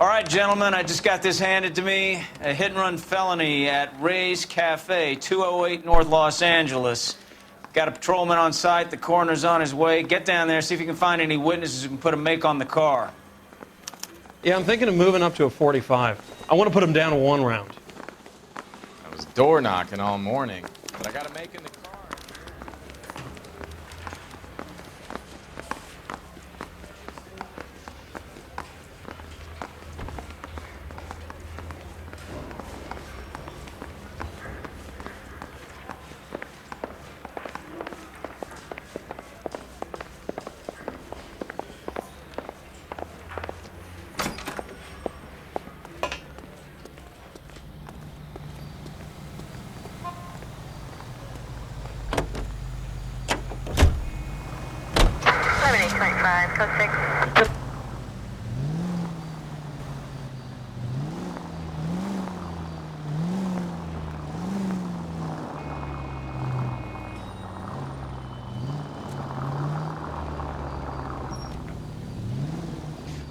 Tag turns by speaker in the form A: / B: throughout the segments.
A: All right, gentlemen, I just got this handed to me. A hit-and-run felony at Ray's Cafe, 208 North Los Angeles. Got a patrolman on site. The coroner's on his way. Get down there, see if you can find any witnesses who can put a make on the car.
B: Yeah, I'm thinking of moving up to a 45. I want to put him down to 1 round.
C: I was door knocking all morning, but I got a make in the car.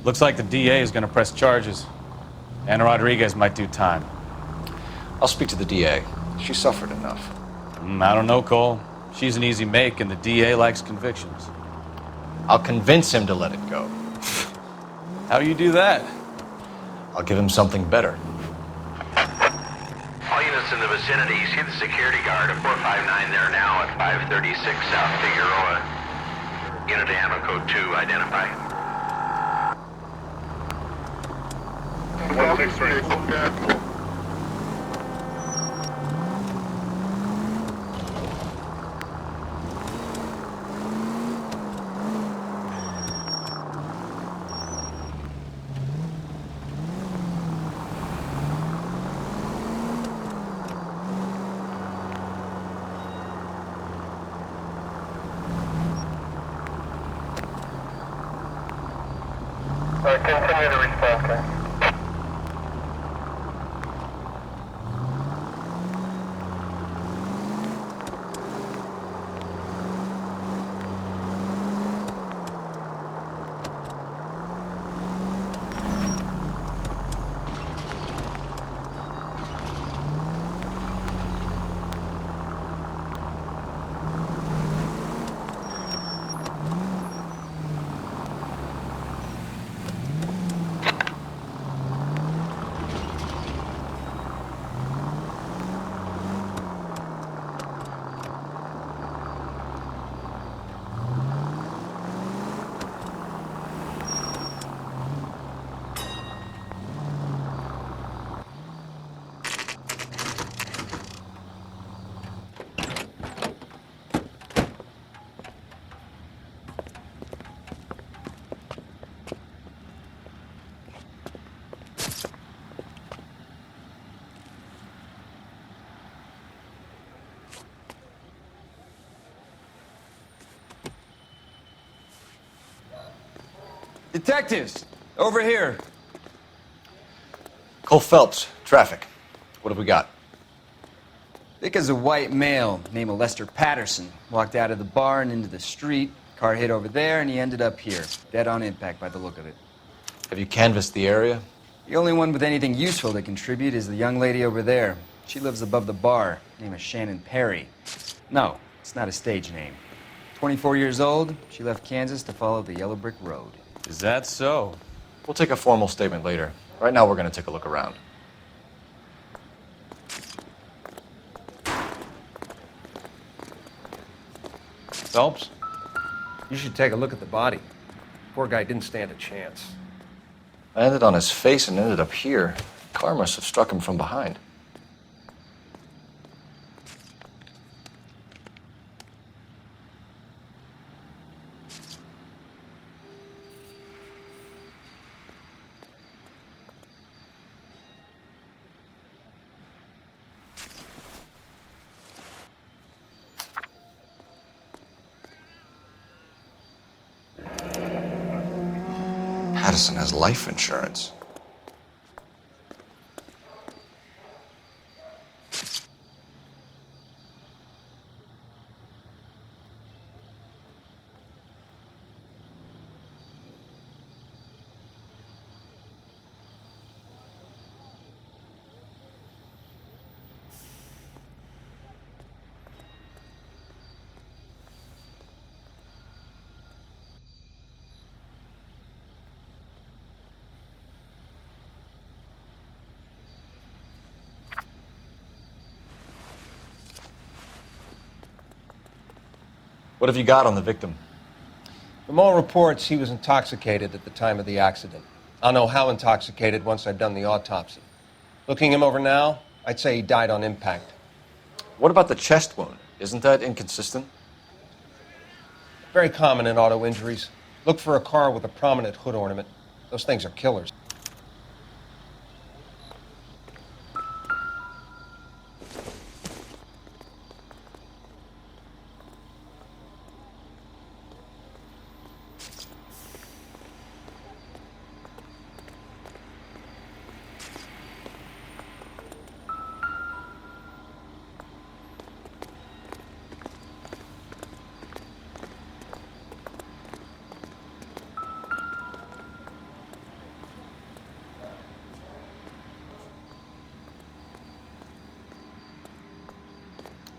A: Looks like the DA is going to press charges. Anna Rodriguez might do time.
D: I'll speak to the DA. She suffered enough.
A: I don't know, Cole. She's an easy make, and the DA likes convictions.
D: I'll convince him to let it go.
A: How do you do that?
D: I'll give him something better.
E: All units in the vicinity, see the security guard at 459 there now at 536 South Figueroa. Unit ammo code 2, identify.
F: 163. Continue the response, okay?
A: Detectives, over here.
D: Cole Phelps, traffic. What have we got?
G: Vic is a white male named Lester Patterson. Walked out of the bar and into the street. Car hit over there, and he ended up here. Dead on impact by the look of it.
D: Have you canvassed the area?
G: The only one with anything useful to contribute is the young lady over there. She lives above the bar. Name is Shannon Perry. No, it's not a stage name. 24 years old, she left Kansas to follow the Yellow Brick Road.
A: Is that so?
D: We'll take a formal statement later. Right now, we're going to take a look around.
B: Phelps, you should take a look at the body. Poor guy didn't stand a chance.
D: I landed on his face and ended up here. The car must have struck him from behind. Patterson has life insurance. What have you got on the victim?
B: From all reports, he was intoxicated at the time of the accident. I'll know how intoxicated once I've done the autopsy. Looking him over now, I'd say he died on impact.
D: What about the chest wound? Isn't that inconsistent?
B: Very common in auto injuries. Look for a car with a prominent hood ornament. Those things are killers.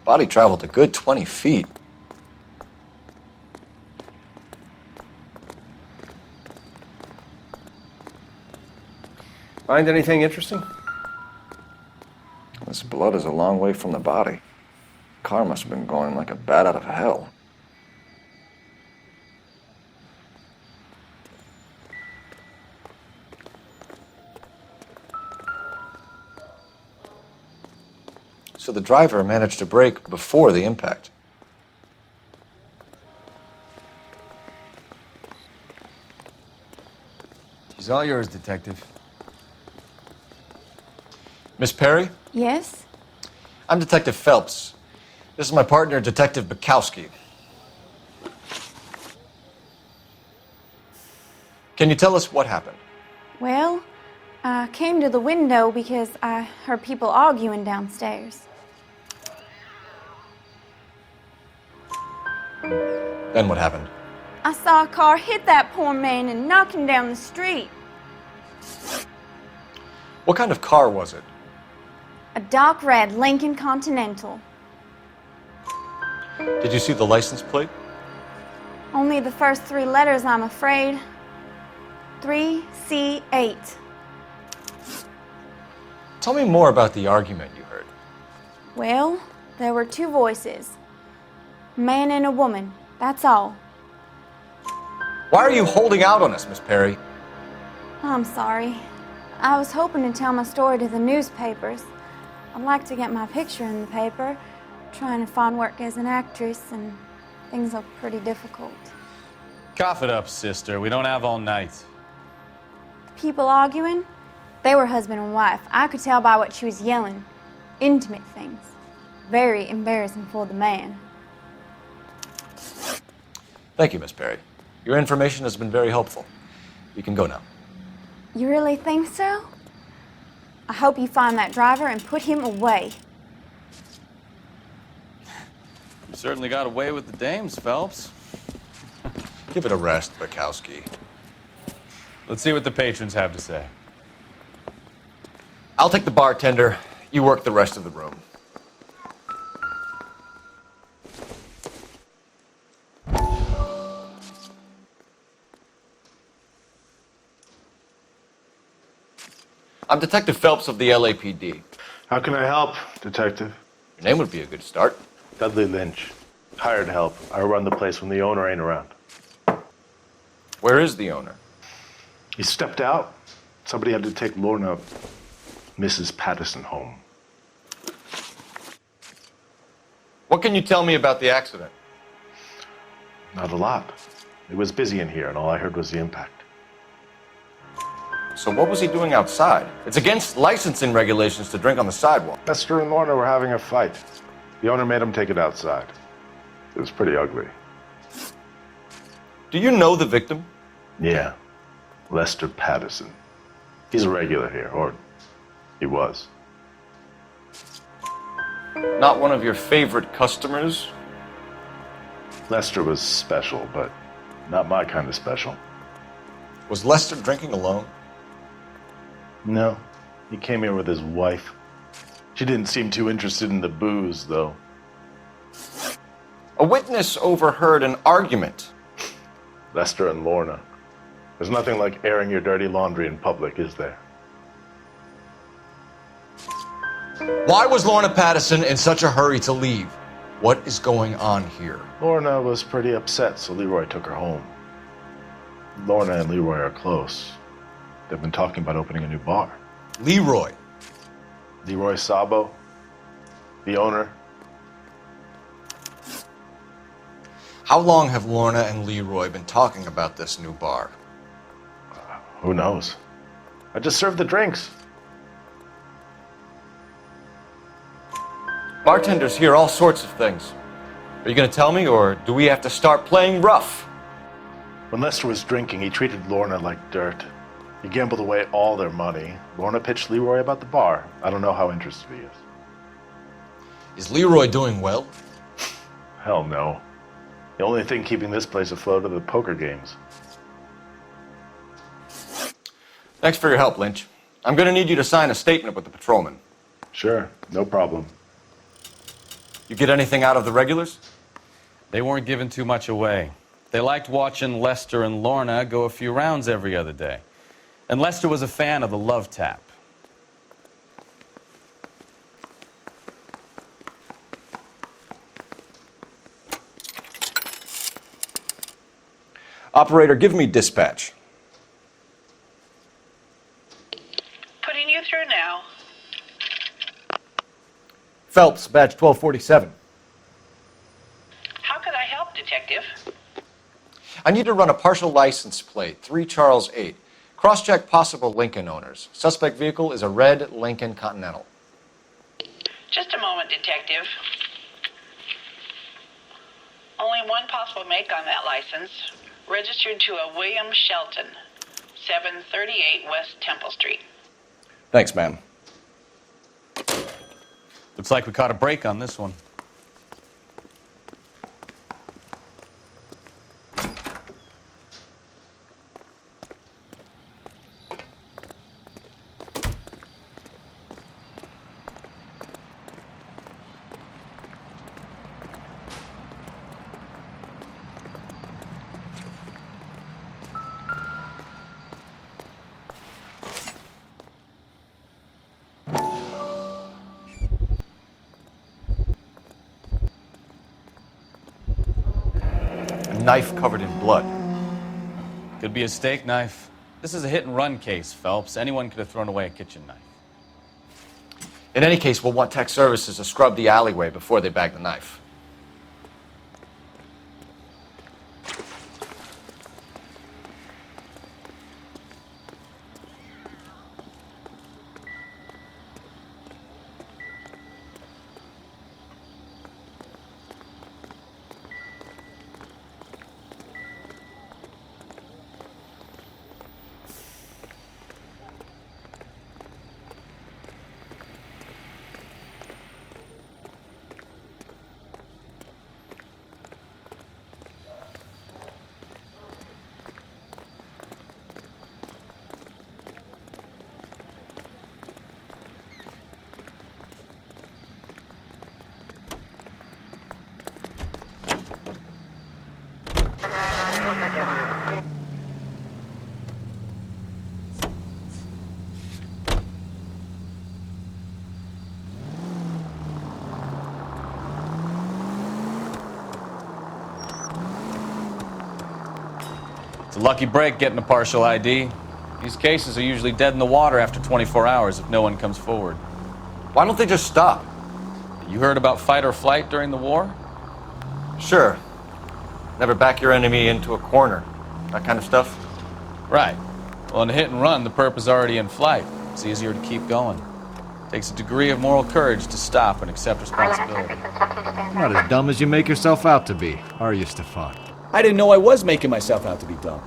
D: Body traveled a good 20 feet.
B: Find anything interesting?
D: This blood is a long way from the body. Car must have been going like a bat out of hell. So the driver managed to brake before the impact.
G: She's all yours, Detective.
D: Miss Perry?
H: Yes?
D: I'm Detective Phelps. This is my partner, Detective Bukowski. Can you tell us what happened?
H: Well, I came to the window because I heard people arguing downstairs.
D: Then what happened?
H: I saw a car hit that poor man and knock him down the street.
D: What kind of car was it?
H: A dark red Lincoln Continental.
D: Did you see the license plate?
H: Only the first three letters, I'm afraid. 3C8.
D: Tell me more about the argument you heard.
H: Well, there were two voices. A man and a woman, that's all.
D: Why are you holding out on us, Miss Perry?
H: I'm sorry. I was hoping to tell my story to the newspapers. I'd like to get my picture in the paper. Trying to find work as an actress, and things look pretty difficult.
C: Cough it up, sister. We don't have all night.
H: People arguing? They were husband and wife. I could tell by what she was yelling. Intimate things. Very embarrassing for the man.
D: Thank you, Miss Perry. Your information has been very helpful. You can go now.
H: You really think so? I hope you find that driver and put him away.
C: You certainly got away with the dames, Phelps.
D: Give it a rest, Bukowski.
C: Let's see what the patrons have to say.
D: I'll take the bartender. You work the rest of the room. I'm Detective Phelps of the LAPD.
F: How can I help, Detective?
D: Your name would be a good start.
F: Dudley Lynch. Hired help. I run the place when the owner ain't around.
D: Where is the owner?
F: He stepped out. Somebody had to take Lorna, Mrs. Patterson, home.
D: What can you tell me about the accident?
F: Not a lot. It was busy in here, and all I heard was the impact.
D: So what was he doing outside? It's against licensing regulations to drink on the sidewalk.
F: Lester and Lorna were having a fight. The owner made him take it outside. It was pretty ugly.
D: Do you know the victim?
F: Yeah. Lester Patterson. He's a regular here, or he was.
D: Not one of your favorite customers?
F: Lester was special, but not my kind of special.
D: Was Lester drinking alone?
F: No. He came here with his wife. She didn't seem too interested in the booze, though.
D: A witness overheard an argument.
F: Lester and Lorna. There's nothing like airing your dirty laundry in public, is there?
D: Why was Lorna Patterson in such a hurry to leave? What is going on here?
F: Lorna was pretty upset, so Leroy took her home. Lorna and Leroy are close. They've been talking about opening a new bar.
D: Leroy.
F: Leroy Sabo, the owner.
D: How long have Lorna and Leroy been talking about this new bar?
F: Who knows? I just served the drinks.
D: Bartenders hear all sorts of things. Are you going to tell me, or do we have to start playing rough?
F: When Lester was drinking, he treated Lorna like dirt. He gambled away all their money. Lorna pitched Leroy about the bar. I don't know how interested he is.
D: Is Leroy doing well?
F: Hell no. The only thing keeping this place afloat are the poker games.
D: Thanks for your help, Lynch. I'm going to need you to sign a statement with the patrolman.
F: Sure, no problem.
D: You get anything out of the regulars?
C: They weren't giving too much away. They liked watching Lester and Lorna go a few rounds every other day. And Lester was a fan of the love tap.
D: Operator, give me dispatch.
I: Putting you through now.
D: Phelps, badge 1247.
I: How could I help, Detective?
D: I need to run a partial license plate, 3 Charles 8. Cross-check possible Lincoln owners. Suspect vehicle is a red Lincoln Continental.
I: Just a moment, Detective. Only one possible make on that license. Registered to a William Shelton, 738 West Temple Street.
D: Thanks, ma'am.
C: Looks like we caught a break on this one.
D: Knife covered in blood.
C: Could be a steak knife. This is a hit-and-run case, Phelps. Anyone could have thrown away a kitchen knife.
D: In any case, we'll want tech services to scrub the alleyway before they bag the knife.
C: It's a lucky break getting a partial ID. These cases are usually dead in the water after 24 hours if no one comes forward.
D: Why don't they just stop?
C: You heard about fight or flight during the war?
D: Sure. Never back your enemy into a corner. That kind of stuff.
C: Right. Well, in a hit and run, the perp is already in flight. It's easier to keep going. Takes a degree of moral courage to stop and accept responsibility.
J: Not as dumb as you make yourself out to be, are you, Stefan?
K: I didn't know I was making myself out to be dumb.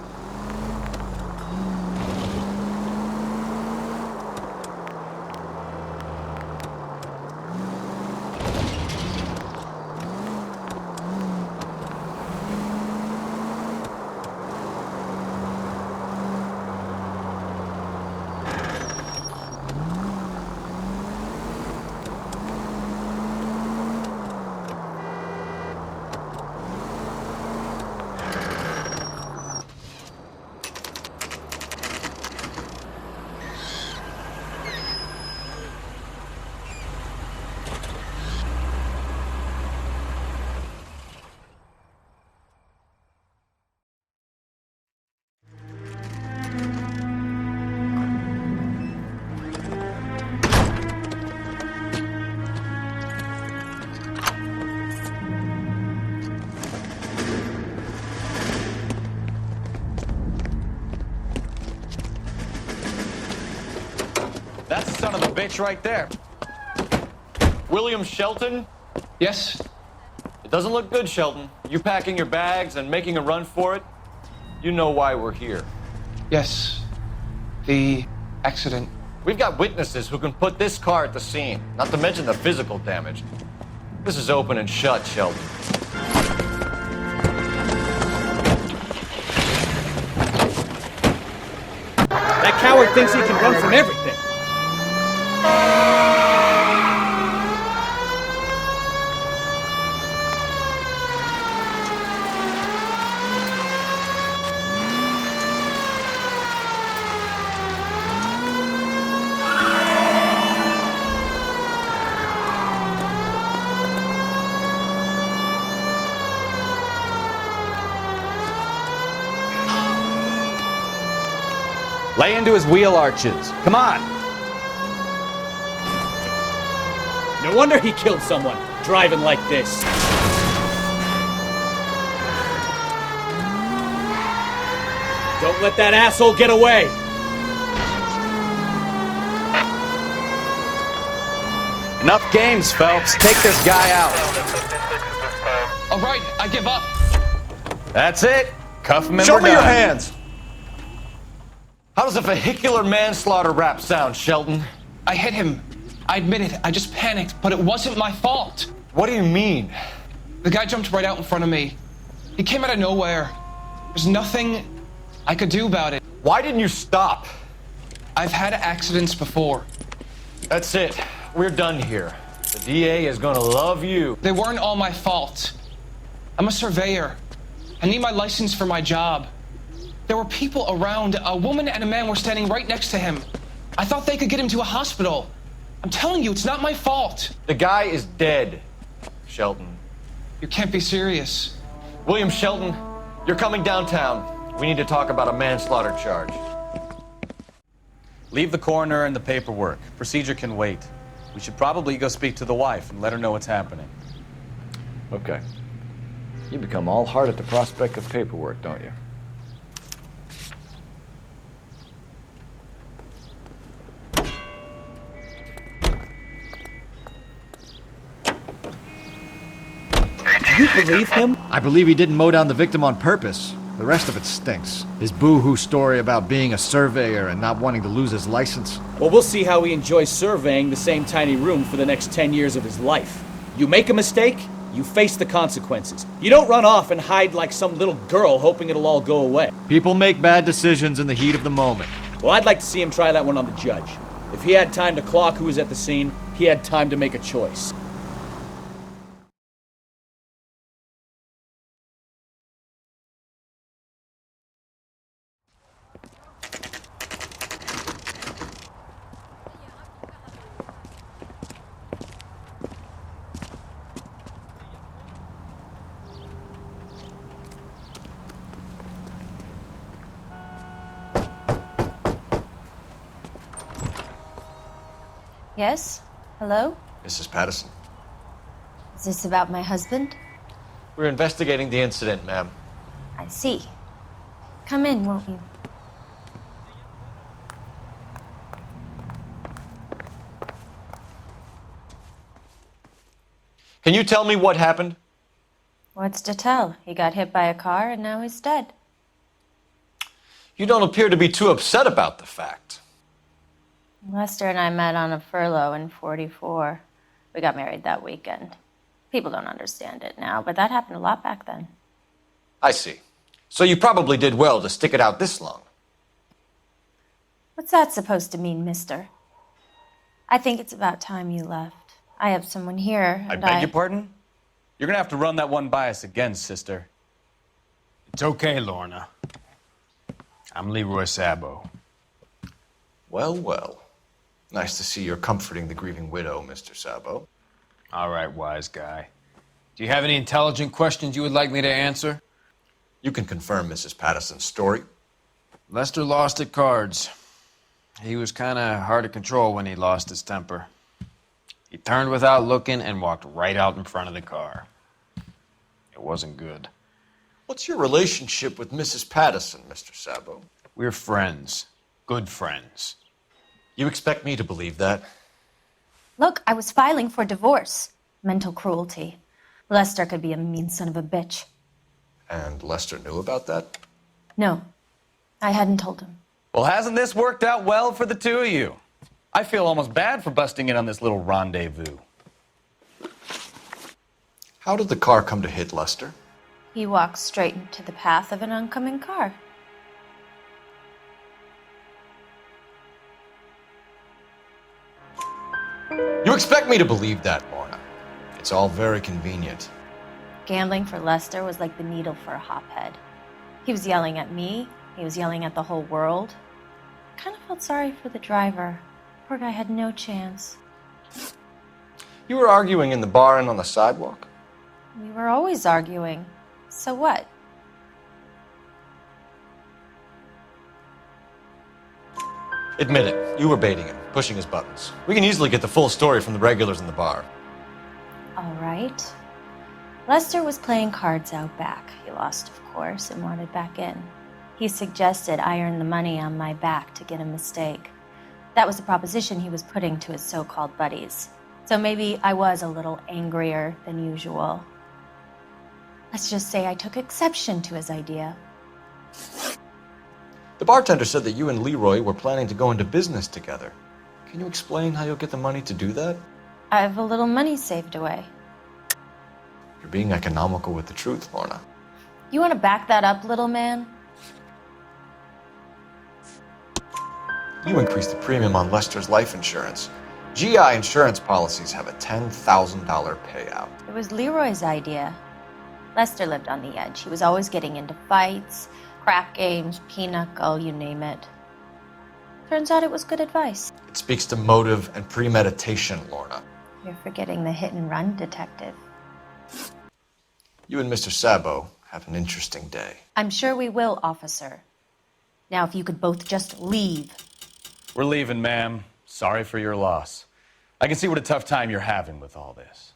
C: son of a bitch right there.
D: William Shelton?
L: Yes?
D: It doesn't look good, Shelton. You packing your bags and making a run for it? You know why we're here.
L: Yes. The accident.
D: We've got witnesses who can put this car at the scene, not to mention the physical damage. This is open and shut, Shelton.
K: That coward thinks he can run from everything.
C: Lay into his wheel arches. Come on.
K: No wonder he killed someone, driving like this. Don't let that asshole get away.
C: Enough games, Phelps. Take this guy out.
L: All right, I give up.
C: That's it. Cuff him and
D: Show
C: we're
D: me your
C: done.
D: hands! How does a vehicular manslaughter rap sound, Shelton?
L: I hit him. I admit it. I just panicked, but it wasn't my fault.
D: What do you mean?
L: The guy jumped right out in front of me. He came out of nowhere. There's nothing I could do about it.
D: Why didn't you stop?
L: I've had accidents before.
D: That's it. We're done here. The DA is gonna love you.
L: They weren't all my fault. I'm a surveyor. I need my license for my job. There were people around. A woman and a man were standing right next to him. I thought they could get him to a hospital. I'm telling you, it's not my fault.
D: The guy is dead, Shelton.
L: You can't be serious.
D: William Shelton, you're coming downtown. We need to talk about a manslaughter charge.
C: Leave the coroner and the paperwork. Procedure can wait. We should probably go speak to the wife and let her know what's happening.
D: Okay. You become all heart at the prospect of paperwork, don't you?
K: Do you believe him?
J: I believe he didn't mow down the victim on purpose. The rest of it stinks. His boo-hoo story about being a surveyor and not wanting to lose his license.
K: Well, we'll see how he enjoys surveying the same tiny room for the next 10 years of his life. You make a mistake, you face the consequences. You don't run off and hide like some little girl hoping it'll all go away.
J: People make bad decisions in the heat of the moment.
K: Well, I'd like to see him try that one on the judge. If he had time to clock who was at the scene, he had time to make a choice.
M: Yes? Hello?
D: Mrs. Patterson.
M: Is this about my husband?
D: We're investigating the incident, ma'am.
M: I see. Come in, won't you?
D: Can you tell me what happened?
M: What's to tell? He got hit by a car and now he's dead.
D: You don't appear to be too upset about the fact.
M: Lester and I met on a furlough in '44. We got married that weekend. People don't understand it now, but that happened a lot back then.
D: I see. So you probably did well to stick it out this long.
M: What's that supposed to mean, mister? I think it's about time you left. I have someone here,
C: I
M: and
C: beg your pardon? You're gonna have to run that one by us again, sister.
N: It's okay, Lorna. I'm Leroy Sabo.
D: Well, well. Nice to see you're comforting the grieving widow, Mr. Sabo.
N: All right, wise guy. Do you have any intelligent questions you would like me to answer?
D: You can confirm Mrs. Patterson's story.
N: Lester lost at cards. He was kind of hard to control when he lost his temper. He turned without looking and walked right out in front of the car. It wasn't good.
D: What's your relationship with Mrs. Patterson, Mr. Sabo?
N: We're friends. Good friends.
D: You expect me to believe that?
M: Look, I was filing for divorce. Mental cruelty. Lester could be a mean son of a bitch.
D: And Lester knew about that?
M: No, I hadn't told him.
C: Well, hasn't this worked out well for the two of you? I feel almost bad for busting in on this little rendezvous.
D: How did the car come to hit Lester?
M: He walked straight into the path of an oncoming car.
D: You expect me to believe that, Lorna? It's all very convenient.
M: Gambling for Lester was like the needle for a hophead. He was yelling at me. He was yelling at the whole world. I kind of felt sorry for the driver. Poor guy had no chance.
D: You were arguing in the bar and on the sidewalk?
M: We were always arguing. So what?
D: Admit it, you were baiting him, pushing his buttons. We can easily get the full story from the regulars in the bar.
M: All right. Lester was playing cards out back. He lost, of course, and wanted back in. He suggested I earn the money on my back to get a mistake. That was the proposition he was putting to his so-called buddies. So maybe I was a little angrier than usual. Let's just say I took exception to his idea.
D: The bartender said that you and Leroy were planning to go into business together. Can you explain how you'll get the money to do that?
M: I have a little money saved away.
D: You're being economical with the truth, Lorna.
M: You want to back that up, little man?
D: You increased the premium on Lester's life insurance. GI insurance policies have a $10,000 payout.
M: It was Leroy's idea. Lester lived on the edge. He was always getting into fights, crap games, pinochle, you name it. Turns out it was good advice.
D: It speaks to motive and premeditation, Lorna.
M: You're forgetting the hit and run detective.
D: You and Mr. Sabo have an interesting day.
M: I'm sure we will, officer. Now, if you could both just leave.
C: We're leaving, ma'am. Sorry for your loss. I can see what a tough time you're having with all this.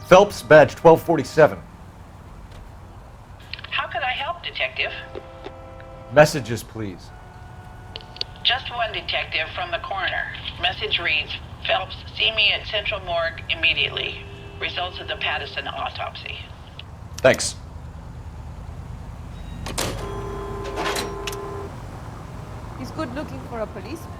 J: Phelps, badge 1247.
I: How could I help, Detective?
J: Messages, please.
I: Just one detective from the coroner. Message reads, Phelps, see me at Central Morgue immediately. Results of the Pattison autopsy.
D: Thanks.
O: He's good looking for a policeman.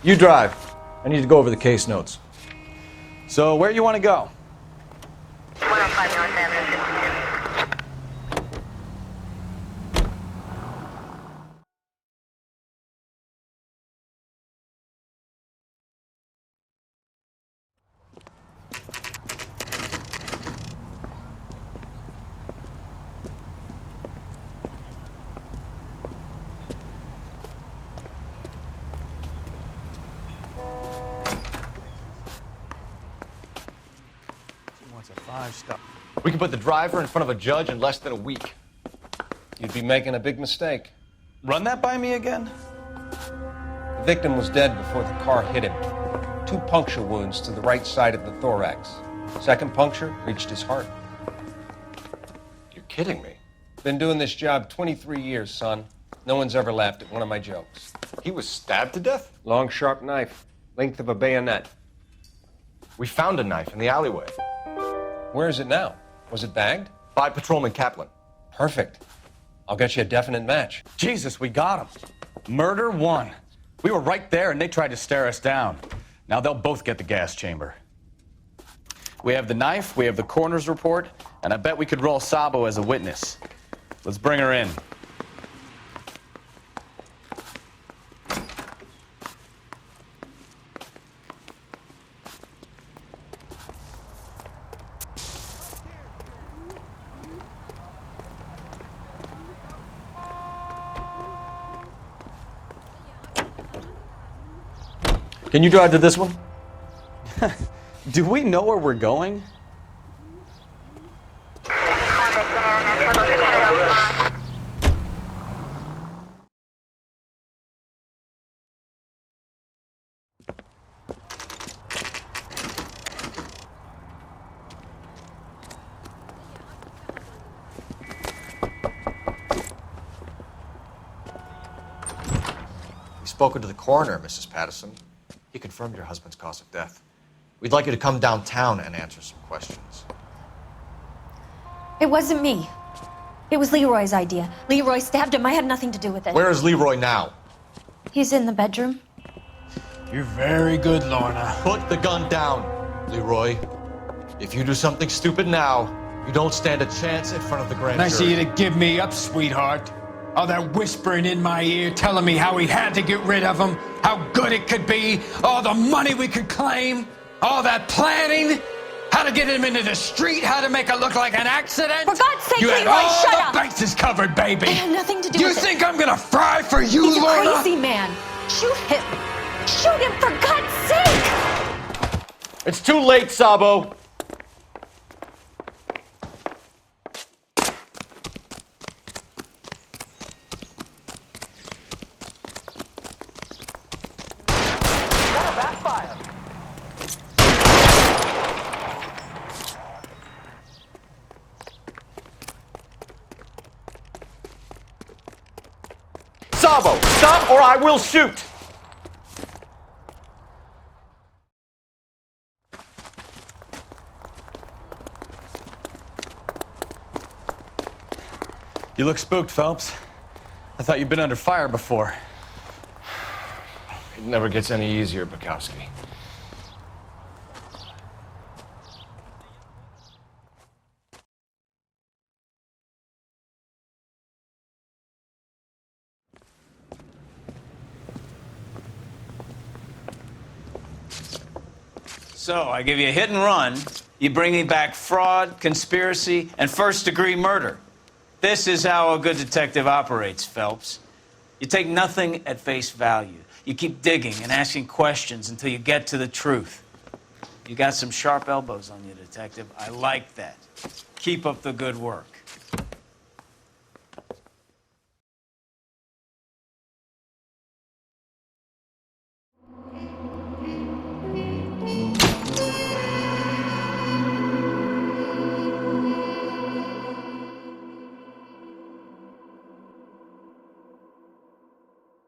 D: You drive. I need to go over the case notes.
C: So, where you want to go?
E: 105 North Avenue 52.
C: What's a 5-star?
D: We can put the driver in front of a judge in less than a week.
B: You'd be making a big mistake.
C: Run that by me again?
B: The victim was dead before the car hit him. 2 puncture wounds to the right side of the thorax. Second puncture reached his heart.
D: You're kidding me.
B: Been doing this job 23 years, son. No one's ever laughed at one of my jokes.
D: He was stabbed to death?
B: Long, sharp knife. Length of a bayonet.
D: We found a knife in the alleyway.
B: Where is it now? Was it bagged?
D: By Patrolman Kaplan.
B: Perfect. I'll get you a definite match.
C: Jesus, we got him. Murder 1. We were right there and they tried to stare us down. Now they'll both get the gas chamber. We have the knife, we have the coroner's report, and I bet we could roll Sabo as a witness. Let's bring her in.
D: Can you drive to this one?
C: Do we know where we're going?
D: We've spoken to the coroner, Mrs. Patterson. He confirmed your husband's cause of death. We'd like you to come downtown and answer some questions.
M: It wasn't me. It was Leroy's idea. Leroy stabbed him. I had nothing to do with it.
D: Where is Leroy now?
M: He's in the bedroom.
D: You're very good, Lorna. Put the gun down, Leroy. If you do something stupid now, you don't stand a chance in front of the grand
P: Nice of
D: jury.
P: you to give me up, sweetheart. All that whispering in my ear, telling me how he had to get rid of him, how good it could be, all the money we could claim, all that planning, how to get him into the street, how to make it look like an accident.
M: For God's sake,
P: you had
M: Leroy,
P: all
M: shut
P: the
M: up.
P: bases covered, baby.
M: I had nothing to do
P: You
M: with it.
P: think I'm gonna fry for you,
M: He's a
P: Lorna?
M: crazy man. Shoot him. Shoot him, for God's sake.
D: It's too late, Sabo. Sabo, stop or I will shoot!
C: You look spooked, Phelps. I thought you'd been under fire before.
D: It never gets any easier, Bukowski.
A: So, I give you a hit and run. You bring me back fraud, conspiracy, and first-degree murder. This is how a good detective operates, Phelps. You take nothing at face value. You keep digging and asking questions until you get to the truth. You got some sharp elbows on you, detective. I like that. Keep up the good work.